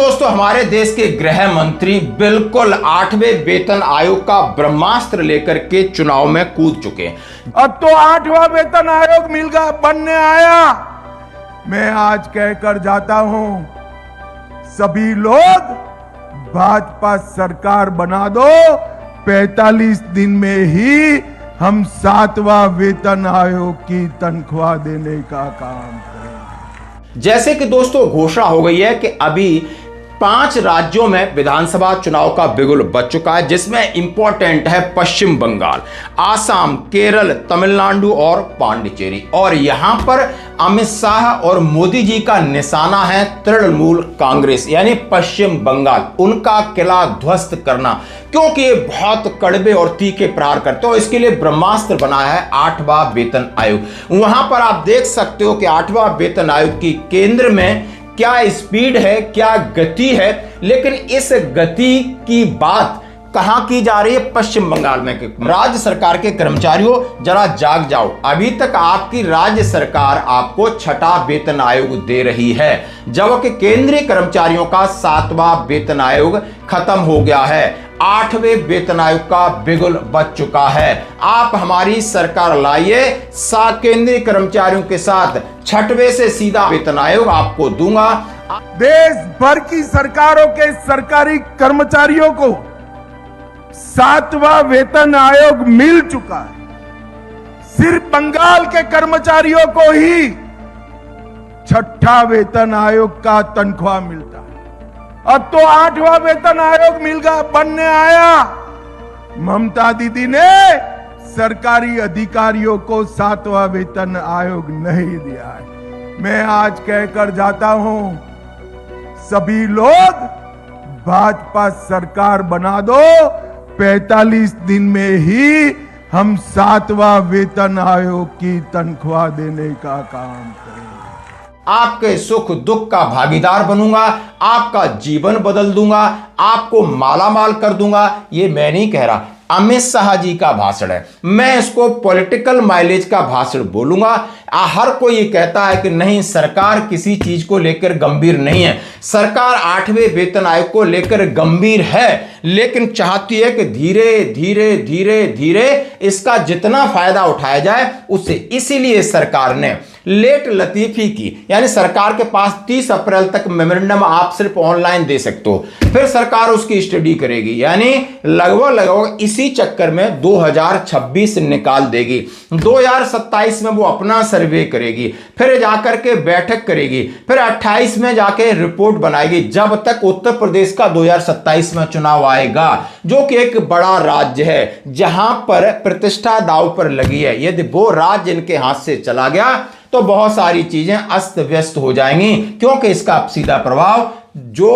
दोस्तों हमारे देश के गृह मंत्री बिल्कुल 8वें वेतन आयोग का ब्रह्मास्त्र लेकर के चुनाव में कूद चुके हैं। अब तो 8वां वेतन आयोग मिलगा बनने आया। मैं आज कहकर जाता हूं, सभी लोग भाजपा सरकार बना दो, 45 दिन में ही हम 7वां वेतन आयोग की तनख्वाह देने का काम करेंगे। जैसे कि दोस्तों घोषणा हो गई है कि अभी 5 राज्यों में विधानसभा चुनाव का बिगुल बज चुका है, जिसमें इंपॉर्टेंट है पश्चिम बंगाल, आसाम, केरल, तमिलनाडु और पांडिचेरी। और यहां पर अमित शाह और मोदी जी का निशाना है तृणमूल कांग्रेस यानी पश्चिम बंगाल, उनका किला ध्वस्त करना, क्योंकि ये बहुत कड़वे और तीखे प्रहार करते हो। इसके लिए ब्रह्मास्त्र बनाया है 8वां वेतन आयोग। वहां पर आप देख सकते हो कि 8वां वेतन आयोग की केंद्र में क्या स्पीड है, क्या गति है, लेकिन इस गति की बात कहां की जा रही है? पश्चिम बंगाल में। राज्य सरकार के कर्मचारियों जरा जाग जाओ, अभी तक आपकी राज्य सरकार आपको 6ठा वेतन आयोग दे रही है, जबकि केंद्रीय कर्मचारियों का 7वां वेतन आयोग खत्म हो गया है। 8वें वेतन आयोग का बिगुल बज चुका है। आप हमारी सरकार लाइए, केंद्रीय कर्मचारियों के साथ 6वें से सीधा वेतन आयोग आपको दूंगा। देश भर की सरकारों के सरकारी कर्मचारियों को 7वां वेतन आयोग मिल चुका है। सिर्फ बंगाल के कर्मचारियों को ही 6ठा वेतन आयोग का तनख्वाह मिलता है। अब तो 8वां वेतन आयोग मिलगा बनने आया। ममता दीदी ने सरकारी अधिकारियों को 7वां वेतन आयोग नहीं दिया है। मैं आज कहकर जाता हूं, सभी लोग भाजपा सरकार बना दो, 45 दिन में ही हम 7वां वेतन आयोग की तनख्वाह देने का काम करेंगे। आपके सुख दुख का भागीदार बनूंगा, आपका जीवन बदल दूंगा, आपको मालामाल कर दूंगा। ये मैं नहीं कह रहा, अमित शाह जी का भाषण है। मैं इसको पॉलिटिकल माइलेज का भाषण बोलूंगा। हर कोई ये कहता है कि नहीं, सरकार किसी चीज को लेकर गंभीर नहीं है। सरकार 8वें वेतन आयोग को लेकर गंभीर है, लेकिन चाहती है कि धीरे धीरे धीरे धीरे इसका जितना फायदा उठाया जाए उससे। इसीलिए सरकार ने लेट लतीफी की, यानी सरकार के पास 30 अप्रैल तक मेमोरेंडम आप सिर्फ ऑनलाइन दे सकते हो, फिर सरकार उसकी स्टडी करेगी, यानी लगभग इसी चक्कर में 2026 निकाल देगी। 2027 में वो अपना सर्वे करेगी, फिर जाकर के बैठक करेगी, फिर 28 में जाके रिपोर्ट बनाएगी, जब तक उत्तर प्रदेश का 2027 में चुनाव आएगा, जो कि एक बड़ा राज्य है जहां पर प्रतिष्ठा दांव पर लगी है। यदि वो राज्य इनके हाथ से चला गया तो बहुत सारी चीजें अस्त व्यस्त हो जाएंगी, क्योंकि इसका सीधा प्रभाव जो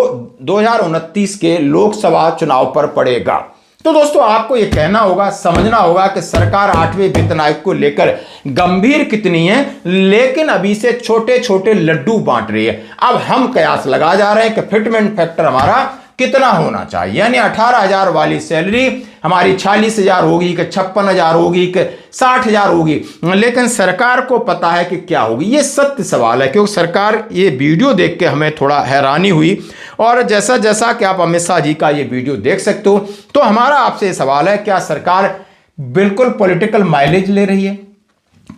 2029 के लोकसभा चुनाव पर पड़ेगा। तो दोस्तों आपको यह कहना होगा, समझना होगा कि सरकार 8वें वेतन आयोग को लेकर गंभीर कितनी है, लेकिन अभी से छोटे छोटे लड्डू बांट रही है। अब हम कयास लगा जा रहे हैं कि फिटमेंट फैक्टर हमारा कितना होना चाहिए, यानी 18,000 वाली सैलरी हमारी 46,000 होगी कि 56,000 होगी कि 60,000 होगी, लेकिन सरकार को पता है कि क्या होगी। ये सत्य सवाल है, क्योंकि सरकार, ये वीडियो देख के हमें थोड़ा हैरानी हुई, और जैसा जैसा कि आप अमित शाह जी का ये वीडियो देख सकते हो, तो हमारा आपसे सवाल है, क्या सरकार बिल्कुल पॉलिटिकल माइलेज ले रही है?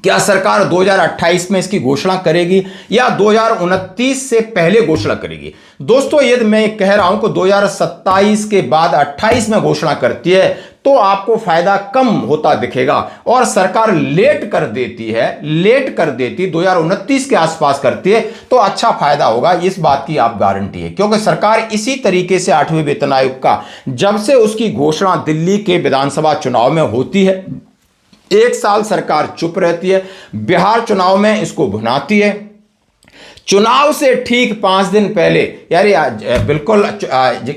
क्या सरकार 2028 में इसकी घोषणा करेगी या 2029 से पहले घोषणा करेगी? दोस्तों यदि मैं कह रहा हूं कि 2027 के बाद 28 में घोषणा करती है तो आपको फायदा कम होता दिखेगा, और सरकार लेट कर देती 2029 के आसपास करती है तो अच्छा फायदा होगा, इस बात की आप गारंटी है। क्योंकि सरकार इसी तरीके से 8वें वेतन आयोग का जब से उसकी घोषणा दिल्ली के विधानसभा चुनाव में होती है, 1 साल सरकार चुप रहती है, बिहार चुनाव में इसको भुनाती है, चुनाव से ठीक 5 दिन पहले, यानी बिल्कुल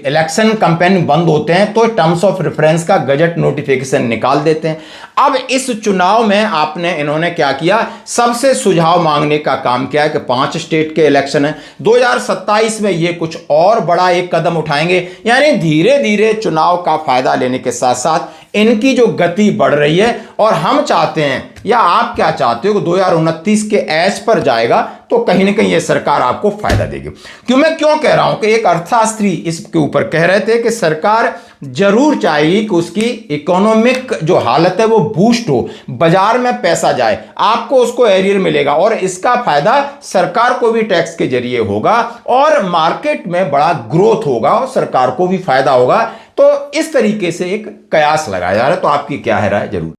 इलेक्शन कैंपेन बंद होते हैं, तो टर्म्स ऑफ रेफरेंस का गजट नोटिफिकेशन निकाल देते हैं। अब इस चुनाव में इन्होंने क्या किया, सबसे सुझाव मांगने का काम किया है कि 5 स्टेट के इलेक्शन है, 2027 में ये कुछ और बड़ा एक कदम उठाएंगे, यानी धीरे धीरे चुनाव का फायदा लेने के साथ साथ इनकी जो गति बढ़ रही है और हम चाहते हैं या आप क्या चाहते हो कि 2029 के एज पर जाएगा तो कहीं ना कहीं ये सरकार आपको फायदा देगी। मैं क्यों कह रहा हूं कि एक अर्थशास्त्री इसके ऊपर कह रहे थे कि सरकार जरूर चाहेगी कि उसकी इकोनॉमिक जो हालत है वो बूस्ट हो, बाजार में पैसा जाए, आपको उसको एरियर मिलेगा और इसका फायदा सरकार को भी टैक्स के जरिए होगा और मार्केट में बड़ा ग्रोथ होगा और सरकार को भी फायदा होगा। तो इस तरीके से एक कयास लगाया जा रहा है। तो आपकी क्या है राय, जरूर